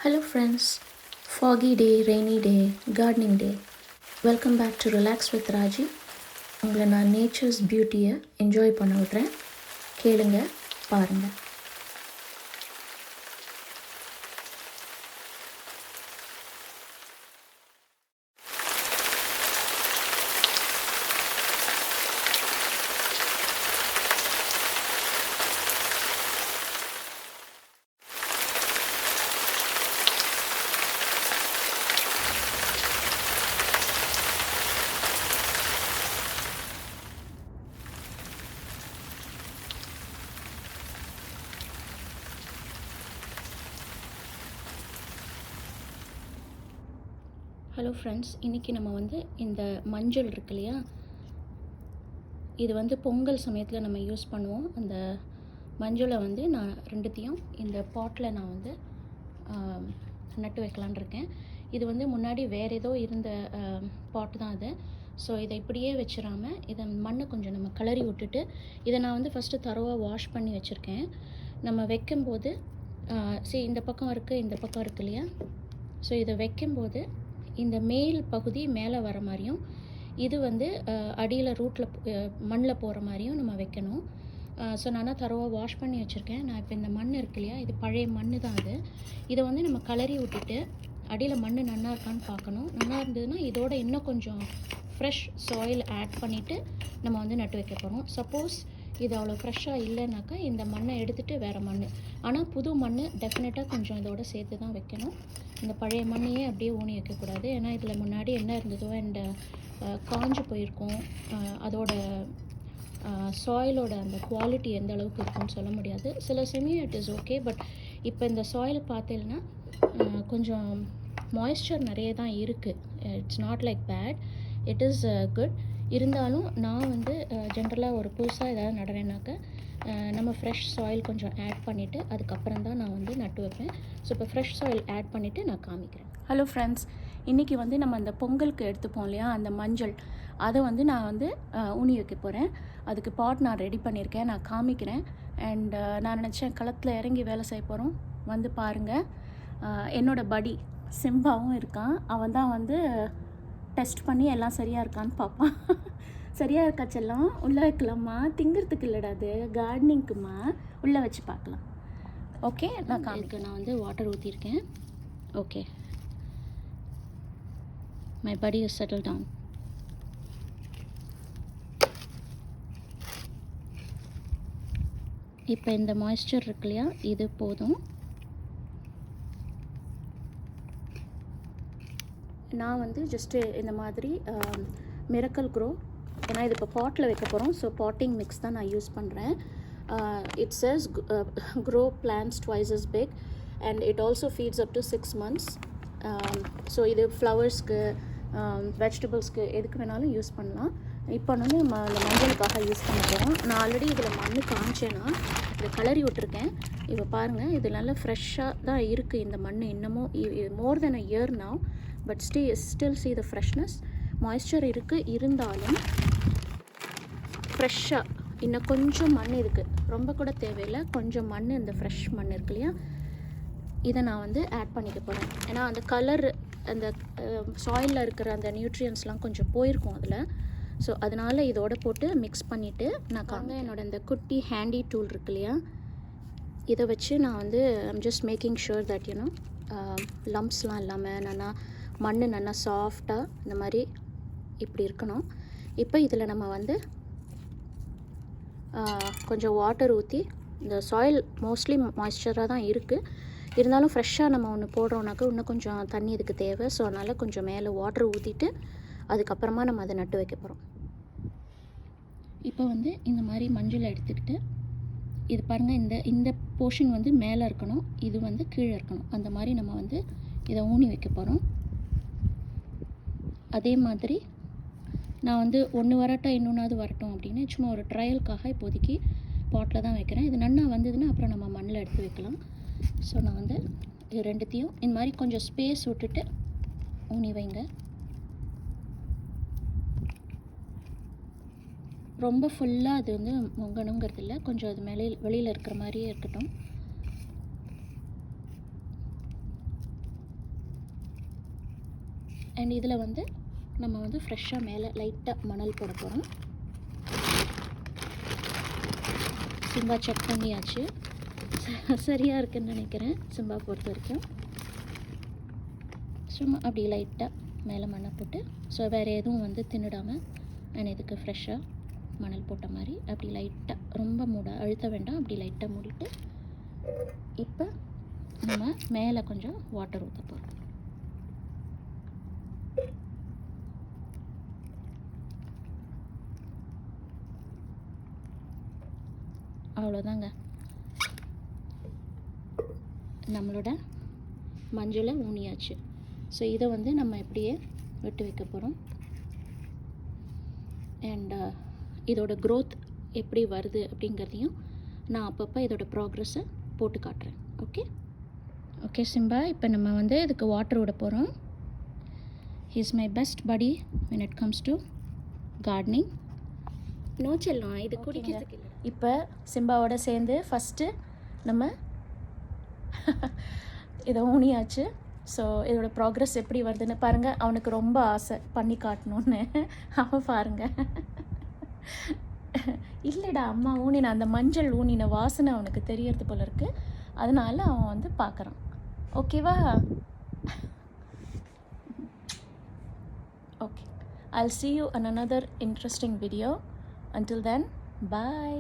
Hello friends, foggy day, rainy day, gardening day. Welcome back to Relax with Raji. உங்களை நான் nature's பியூட்டியை enjoy பண்ண விட்றேன். கேளுங்க, பாருங்கள். ஹலோ ஃப்ரெண்ட்ஸ், இன்றைக்கி நம்ம இந்த மஞ்சள் இருக்கு இல்லையா, இது பொங்கல் சமயத்தில் நம்ம யூஸ் பண்ணுவோம். அந்த மஞ்சளை நான் ரெண்டுத்தையும் இந்த பாட்டில் நான் நட்டு வைக்கலான் இருக்கேன். இது முன்னாடி வேறு ஏதோ இருந்த பாட்டு தான் அது. ஸோ இதை இப்படியே வச்சிடாமல் இதை மண்ணை கொஞ்சம் நம்ம கிளறி விட்டுட்டு இதை நான் ஃபஸ்ட்டு தரோவாக வாஷ் பண்ணி வச்சுருக்கேன். நம்ம வைக்கும்போது இந்த பக்கம் இருக்குது, இந்த பக்கம் இருக்குது இல்லையா. ஸோ இதை வைக்கும்போது இந்த மேல் பகுதி மேலே வர மாதிரியும் இது அடியில் ரூட்டில் மண்ணில் போகிற மாதிரியும் நம்ம வைக்கணும். ஸோ நான் தரோவாக வாஷ் பண்ணி வச்சுருக்கேன். நான் இப்போ இந்த மண் இருக்கு இல்லையா, இது பழைய மண் தான் அது. இதை நம்ம கிளறி விட்டுட்டு அடியில் மண் நல்லா இருக்கான்னு பார்க்கணும். நல்லா இருந்ததுன்னா இதோட இன்னும் கொஞ்சம் ஃப்ரெஷ் சாயில் ஆட் பண்ணிவிட்டு நம்ம நட்டு வைக்க போகிறோம். சப்போஸ் இது அவ்வளோ ஃப்ரெஷ்ஷாக இல்லைனாக்கா இந்த மண்ணை எடுத்துகிட்டு வேறு மண், ஆனால் புது மண் டெஃபினட்டாக கொஞ்சம் இதோட சேர்த்து தான் வைக்கணும். இந்த பழைய மண்ணையே அப்படியே ஊனி வைக்கக்கூடாது. ஏன்னா இதில் முன்னாடி என்ன இருந்ததோ அண்ட் காஞ்சு போயிருக்கும். அதோட சாயிலோட அந்த குவாலிட்டி எந்த அளவுக்கு இருக்குன்னு சொல்ல முடியாது. சில சமயம் இட் இஸ் ஓகே. பட் இப்போ இந்த சாயில் பார்த்தீங்கன்னா கொஞ்சம் மாய்ஸ்சர் நிறைய தான் இருக்குது. It's not like bad, it is good. இருந்தாலும் நான் ஜென்ரலாக ஒரு புதுசாக ஏதாவது நடுறேன்னாக்க நம்ம ஃப்ரெஷ் சாயில் கொஞ்சம் ஆட் பண்ணிவிட்டு அதுக்கப்புறம் தான் நான் நட்டு வைப்பேன். ஸோ இப்போ ஃப்ரெஷ் சாயில் ஆட் பண்ணிவிட்டு நான் காமிக்கிறேன். ஹலோ ஃப்ரெண்ட்ஸ், இன்றைக்கி நம்ம அந்த பொங்கலுக்கு எடுத்துப்போம் இல்லையா, அந்த மஞ்சள், அதை நான் ஊனி வைக்க போகிறேன். அதுக்கு பாட் நான் ரெடி பண்ணியிருக்கேன், நான் காமிக்கிறேன். அண்ட் நான் நினச்சேன் களத்தில் இறங்கி வேலை செய்ய போகிறோம். பாருங்கள், என்னோடய படி சிம்பாவும் இருக்கான். அவன் தான் டெஸ்ட் பண்ணி எல்லாம் சரியாக இருக்கான்னு பார்ப்பான். சரியாக இருக்கா செல்லம், உள்ளே வைக்கலாமா? திங்கிறதுக்கு இல்லைடா, அது கார்டனிங்க்குமா, உள்ளே வச்சு பார்க்கலாம். ஓகே, நான் காமிக்க நான் வாட்டர் ஊற்றிருக்கேன். ஓகே, மை படி இஸ் செட்டில் டவுன். இப்போ இந்த மாய்ஸ்சர் இருக்கு இல்லையா, இது போதும். நான் ஜஸ்ட்டு இந்த மாதிரி மிரக்கல் க்ரோ, ஏன்னா இது இப்போ பாட்டில் வைக்க போகிறோம். ஸோ பாட்டிங் மிக்ஸ் தான் நான் யூஸ் பண்ணுறேன். It says grow plants twice as big and it also feeds up to 6 months. So இது ஃப்ளவர்ஸ்க்கு, வெஜிடபிள்ஸ்க்கு எதுக்கு வேணாலும் யூஸ் பண்ணலாம். இப்போ இந்த மஞ்சளுக்காக யூஸ் பண்ண போகிறோம். நான் ஆல்ரெடி இதில் மண் காமிச்சேன்னா இதை கலரி விட்டுருக்கேன். இப்போ பாருங்கள், இது நல்லா ஃப்ரெஷ்ஷாக தான் இருக்குது இந்த மண். இன்னமும் more than a year now, but still see the freshness. Moisture இருக்குது, இருந்தாலும் ஃப்ரெஷ்ஷாக இன்னும் கொஞ்சம் மண் இருக்குது. ரொம்ப கூட தேவையில்லை, கொஞ்சம் மண், இந்த ஃப்ரெஷ் மண் இருக்கு இல்லையா, இதை நான் ஆட் பண்ணிக்க போகிறேன். ஏன்னா அந்த கலர், அந்த சாயிலில் இருக்கிற அந்த நியூட்ரியன்ஸ்லாம் கொஞ்சம் போயிருக்கும் அதில். ஸோ அதனால் இதோட போட்டு மிக்ஸ் பண்ணிவிட்டு நான் என்னோடய இந்த குட்டி ஹேண்டி டூல் இருக்கு இல்லையா, இதை வச்சு நான் I'm just making sure that you know லம்ப்ஸ்லாம் இல்லாமல் நல்லா மண் நல்லா சாஃப்டாக இந்த மாதிரி இப்படி இருக்கணும். இப்போ இதில் நம்ம கொஞ்சம் வாட்டர் ஊற்றி, இந்த சாயில் மோஸ்ட்லி மாய்ஸ்சராக தான் இருக்குது, இருந்தாலும் ஃப்ரெஷ்ஷாக நம்ம ஒன்று போடுறோன்னாக்கா இன்னும் கொஞ்சம் தண்ணி இதுக்கு தேவை. ஸோ அதனால் கொஞ்சம் மேலே வாட்டர் ஊற்றிட்டு அதுக்கப்புறமா நம்ம அதை நட்டு வைக்க போகிறோம். இப்போ இந்த மாதிரி மஞ்சள் எடுத்துக்கிட்டு, இது பாருங்கள், இந்த போர்ஷன் மேலே இருக்கணும், இது கீழே இருக்கணும். அந்த மாதிரி நம்ம இதை ஊனி வைக்க போகிறோம். அதே மாதிரி நான் ஒன்று வரட்டா இன்னொன்றாவது வரட்டும் அப்படின்னு சும்மா ஒரு ட்ரையலுக்காக இப்போதைக்கு பாட்டில் தான் வைக்கிறேன். இது நன்னா வந்ததுன்னா அப்புறம் நம்ம மண்ணில் எடுத்து வைக்கலாம். ஸோ நான் இது ரெண்டுத்தையும் இந்த மாதிரி கொஞ்சம் ஸ்பேஸ் விட்டுட்டு ஊனி வைங்க. ரொம்ப ஃபுல்லாக அது முங்கணுங்கிறது இல்லை, கொஞ்சம் அது வெளியில் இருக்கிற மாதிரியே இருக்கட்டும். அண்ட் இதில் வந்து நம்ம வந்து ஃப்ரெஷ்ஷாக மேலே லைட்டாக மணல் போட போகிறோம். சிம்பா செக் பண்ணியாச்சு, சரியாக இருக்குதுன்னு நினைக்கிறேன் சிம்பா பொறுத்த வரைக்கும். சும்மா அப்படி லைட்டாக மேலே மண்ணை போட்டு, ஸோ வேறு எதுவும் வந்து தின்னுடாமல் அண்ட் இதுக்கு ஃப்ரெஷ்ஷாக மணல் போட்ட மாதிரி அப்படி லைட்டாக, ரொம்ப அழுத்த வேண்டாம், அப்படி லைட்டாக மூடிட்டு இப்போ நம்ம மேலே கொஞ்சம் வாட்டர் ஊற்ற போகிறோம். அவ்வளோதாங்க, நம்மளோட மஞ்சளை ஊனியாச்சு. ஸோ இதை வந்து நம்ம இப்படியே விட்டு வைக்க போகிறோம். அண்ட் இதோட க்ரோத் எப்படி வருது அப்படிங்கிறதையும் நான் அப்பப்போ இதோட ப்ராக்ரெஸ்ஸை போட்டு காட்டுறேன். ஓகே சிம்பா, இப்போ நம்ம வந்து இதுக்கு வாட்டர் விட போகிறோம். ஹீஸ் மை பெஸ்ட் படி when it comes to gardening. No செல்லம், இது குடிக்கிறதுக்கு இல்லை. இப்போ சிம்பாவோட சேர்ந்து ஃபஸ்ட்டு நம்ம இதை ஊனியாச்சு. ஸோ இதோட ப்ராக்ரெஸ் எப்படி வருதுன்னு பாருங்கள். அவனுக்கு ரொம்ப ஆசை பண்ணி காட்டணுன்னு. அவன் பாருங்கள், இல்லைடா அம்மா ஊனின அந்த மஞ்சள் ஊனின வாசனை அவனுக்கு தெரியறது போல இருக்குது. அதனால அவன் வந்து பார்க்குறான். ஓகேவா? Okay, I'll see you on another interesting video. Until then, bye.